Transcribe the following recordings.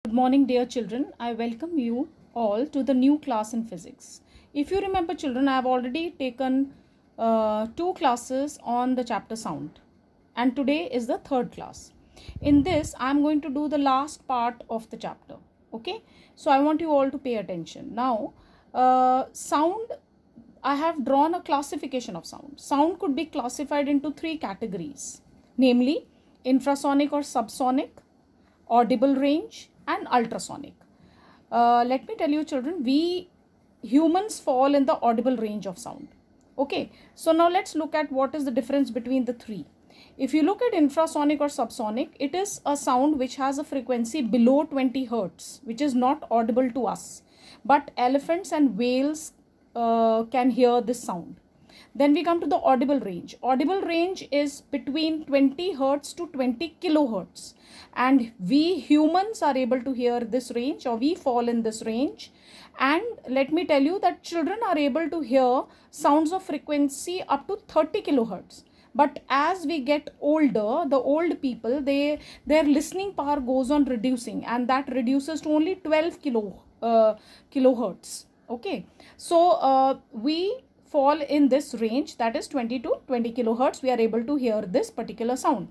Good morning, dear children. I welcome you all to the new class in physics. If you remember, children, I have already taken two classes on the chapter sound, and today is the third class. In this, I am going to do the last part of the chapter. Okay, so I want you all to pay attention. Now, sound, I have drawn a classification of sound. Sound could be classified into three categories, namely infrasonic or subsonic, audible range, and ultrasonic. Let me tell you, children, we humans fall in the audible range of sound. Okay, so now let's look at what is the difference between the three. If you look at infrasonic or subsonic, it is a sound which has a frequency below 20 hertz, which is not audible to us, but elephants and whales can hear this sound. Then we come to the audible range. Audible range is between 20 hertz to 20 kilohertz, and we humans are able to hear this range, or we fall in this range. And let me tell you that children are able to hear sounds of frequency up to 30 kilohertz. But as we get older, the old people, their listening power goes on reducing, and that reduces to only 12 kilohertz. Okay, so we fall in this range, that is 20 to 20 kilohertz. We are able to hear this particular sound.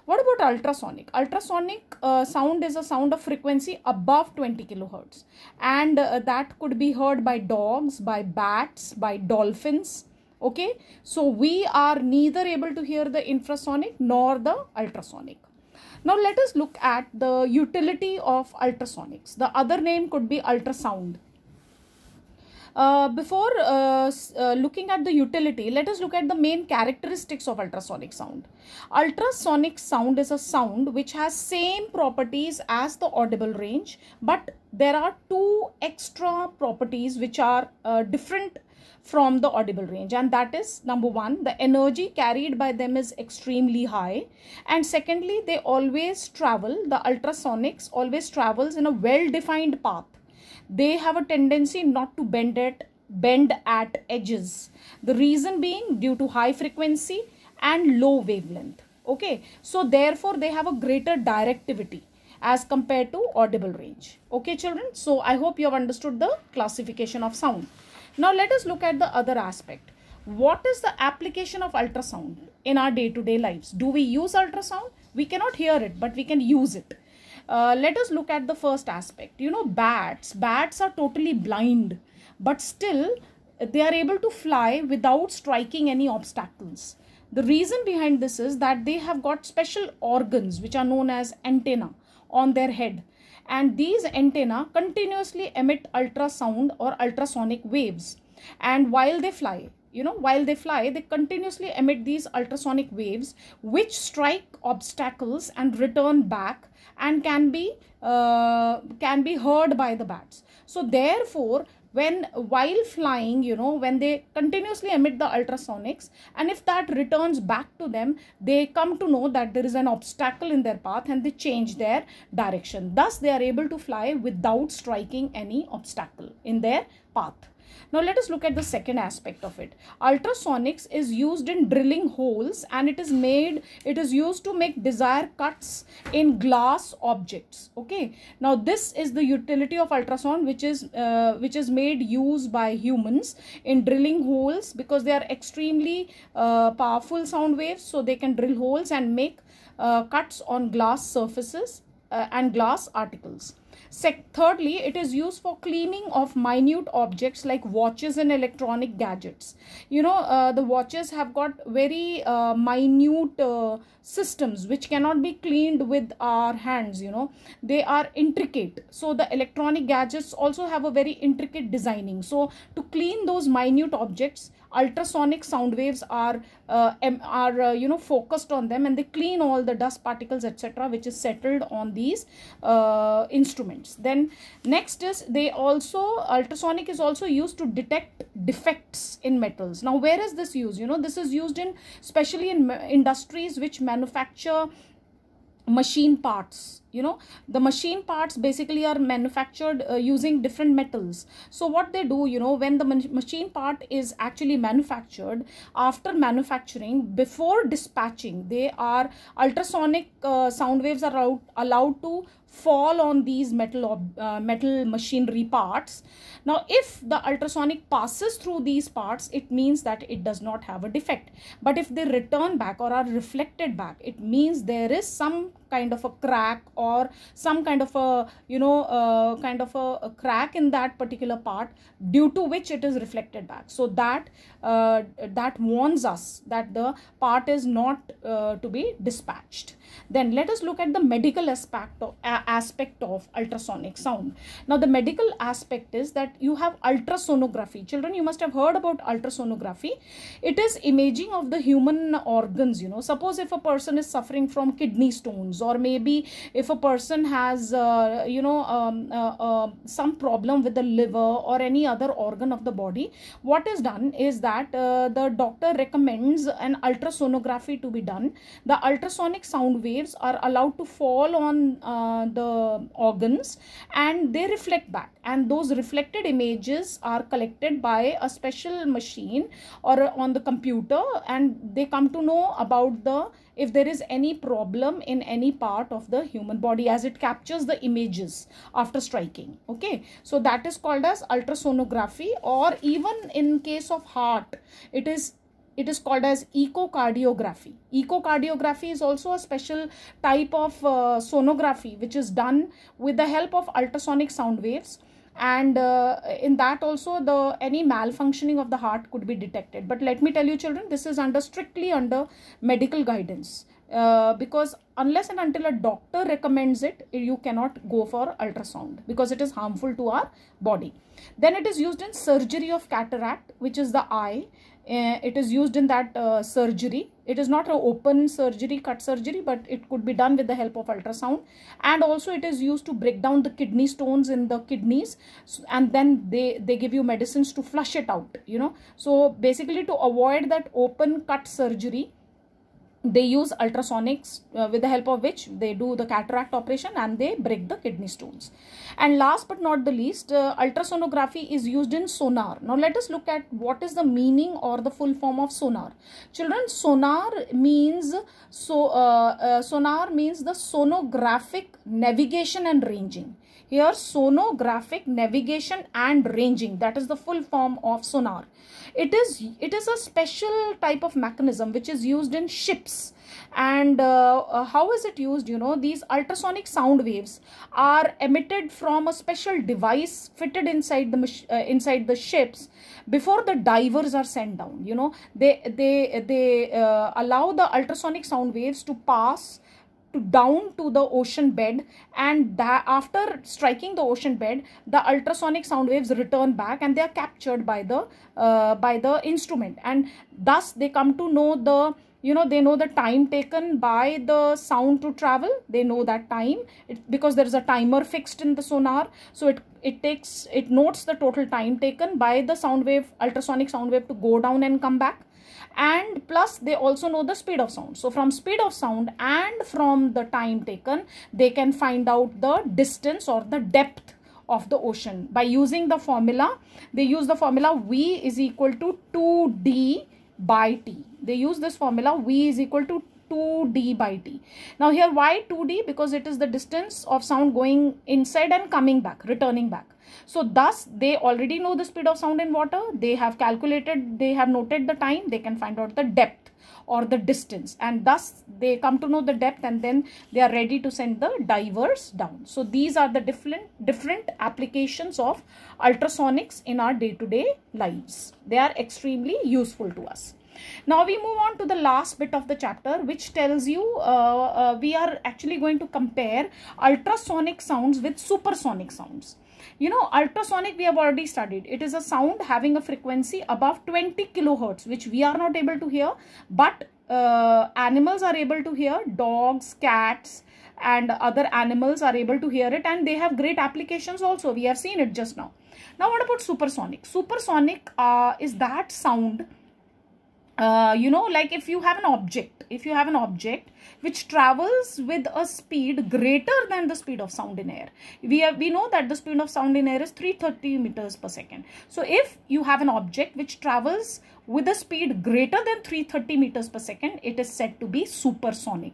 What about ultrasonic? Ultrasonic sound is a sound of frequency above 20 kilohertz, and that could be heard by dogs, by bats, by dolphins. Okay, so we are neither able to hear the infrasonic nor the ultrasonic. Now let us look at the utility of ultrasonics. The other name could be ultrasound. Before looking at the utility, let us look at the main characteristics of ultrasonic sound. Ultrasonic sound is a sound which has same properties as the audible range, but there are two extra properties which are different from the audible range, and that is, number one, the energy carried by them is extremely high, and secondly, they always travel, the ultrasonics always travels in a well-defined path. They have a tendency not to bend at edges. The reason being due to high frequency and low wavelength. Okay, so therefore they have a greater directivity as compared to audible range. Okay, children, so I hope you have understood the classification of sound. Now let us look at the other aspect. What is the application of ultrasound in our day-to-day lives? Do we use ultrasound? We cannot hear it, but we can use it. Let us look at the first aspect. You know, bats are totally blind, but still they are able to fly without striking any obstacles. The reason behind this is that they have got special organs which are known as antenna on their head, and these antenna continuously emit ultrasound or ultrasonic waves, and while they fly, they continuously emit these ultrasonic waves which strike obstacles and return back, and can be heard by the bats. So therefore, while flying, when they continuously emit the ultrasonics, and if that returns back to them, they come to know that there is an obstacle in their path, and they change their direction. Thus they are able to fly without striking any obstacle in their path. Now let us look at the second aspect of it. Ultrasonics is used in drilling holes, and it is used to make desired cuts in glass objects. Okay, now this is the utility of ultrasound, which is made use by humans in drilling holes, because they are extremely powerful sound waves, so they can drill holes and make cuts on glass surfaces and glass articles. Thirdly, it is used for cleaning of minute objects like watches and electronic gadgets. The watches have got very minute systems which cannot be cleaned with our hands. They are intricate. So the electronic gadgets also have a very intricate designing. So to clean those minute objects, ultrasonic sound waves are focused on them, and they clean all the dust particles, etc., which is settled on these instruments. Then next is, ultrasonic is also used to detect defects in metals. Now where is this used? This is used especially in industries which manufacture machine parts, You know, the machine parts basically are manufactured using different metals. So what they do, you know, when the machine part is actually manufactured, after manufacturing, before dispatching, they are ultrasonic sound waves are allowed to fall on these metal machinery parts. Now if the ultrasonic passes through these parts, it means that it does not have a defect. But if they return back or are reflected back, it means there is some kind of a crack or some kind of a, you know, a crack in that particular part, due to which it is reflected back. So that that warns us that the part is not to be dispatched. Then let us look at the medical aspect of ultrasonic sound. Now the medical aspect is that you have ultrasonography. Children, you must have heard about ultrasonography. It is imaging of the human organs. You know, suppose if a person is suffering from kidney stones, or maybe if a person has some problem with the liver or any other organ of the body, what is done is that the doctor recommends an ultrasonography to be done. The ultrasonic sound waves are allowed to fall on the organs and they reflect back, and those reflected images are collected by a special machine or on the computer, and they come to know about if there is any problem in any part of the human body, as it captures the images after striking. Okay, so that is called as ultrasonography. Or even in case of heart, it is called as echocardiography. Echocardiography is also a special type of sonography which is done with the help of ultrasonic sound waves, and in that also any malfunctioning of the heart could be detected. But let me tell you, children, this is strictly under medical guidance, because unless and until a doctor recommends it, you cannot go for ultrasound, because it is harmful to our body. Then it is used in surgery of cataract, which is the eye. It is used in that surgery. It is not an open surgery, cut surgery, but it could be done with the help of ultrasound. And also it is used to break down the kidney stones in the kidneys, and then they give you medicines to flush it out, you know. So basically, to avoid that open cut surgery, they use ultrasonics with the help of which they do the cataract operation and they break the kidney stones. And last but not the least, ultrasonography is used in sonar. Now let us look at what is the meaning or the full form of sonar. Children, sonar means the sonographic navigation and ranging. Here, sonographic navigation and ranging, that is the full form of sonar. It is a special type of mechanism which is used in ships. And how is it used? You know, these ultrasonic sound waves are emitted from a special device fitted inside the ships before the divers are sent down. You know, they allow the ultrasonic sound waves to pass down to the ocean bed, and after striking the ocean bed, the ultrasonic sound waves return back and they are captured by the instrument, and thus they come to know they know the time taken by the sound to travel. They know that time because there is a timer fixed in the sonar, so it notes the total time taken by the ultrasonic sound wave to go down and come back. And plus they also know the speed of sound. So from speed of sound and from the time taken, they can find out the distance or the depth of the ocean by using the formula. They use the formula V is equal to 2D by T. They use this formula V is equal to 2D by T. Now here, why 2D? Because it is the distance of sound going inside and coming back, returning back. So thus they already know the speed of sound in water. They have calculated, they have noted the time. They can find out the depth or the distance, and thus they come to know the depth, and then they are ready to send the divers down. So these are the different applications of ultrasonics in our day-to-day lives. They are extremely useful to us. Now we move on to the last bit of the chapter, which tells you we are actually going to compare ultrasonic sounds with supersonic sounds. You know, ultrasonic we have already studied. It is a sound having a frequency above 20 kilohertz, which we are not able to hear, but animals are able to hear. Dogs, cats and other animals are able to hear it, and they have great applications also. We have seen it just now. Now what about supersonic? Supersonic is that sound, you know, like if you have an object which travels with a speed greater than the speed of sound in air. We know that the speed of sound in air is 330 meters per second. So if you have an object which travels with a speed greater than 330 meters per second, it is said to be supersonic.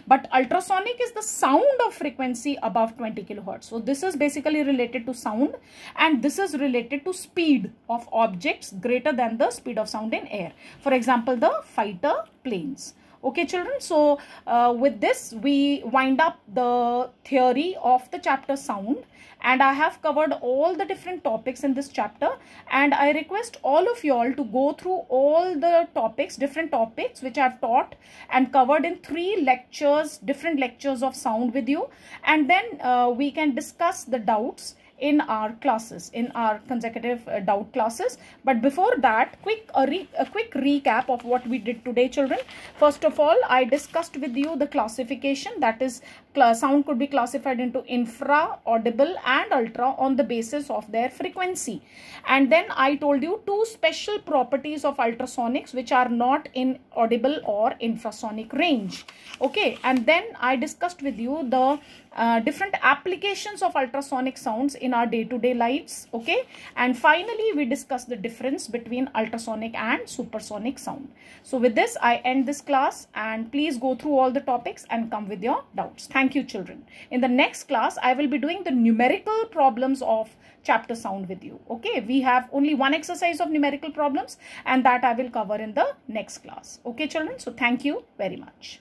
But ultrasonic is the sound of frequency above 20 kilohertz. So this is basically related to sound, and this is related to speed of objects greater than the speed of sound in air. For example, the fighter planes. Okay, children, so with this we wind up the theory of the chapter sound, and I have covered all the different topics in this chapter, and I request all of you all to go through all the topics, different topics which I have taught and covered in 3 lectures, different lectures of sound with you, and then we can discuss the doubts in our classes, in our consecutive doubt classes. But before that, a quick recap of what we did today, children. First of all, I discussed with you the classification, that is sound could be classified into infra, audible and ultra on the basis of their frequency. And then I told you 2 special properties of ultrasonics which are not in audible or infrasonic range. Okay, and then I discussed with you the different applications of ultrasonic sounds in our day-to-day lives. Okay, and finally we discussed the difference between ultrasonic and supersonic sound. So with this I end this class, and please go through all the topics and come with your doubts. Thank you, children. In the next class I will be doing the numerical problems of chapter sound with you. Okay, we have only one exercise of numerical problems, and that I will cover in the next class. Okay, children, so thank you very much.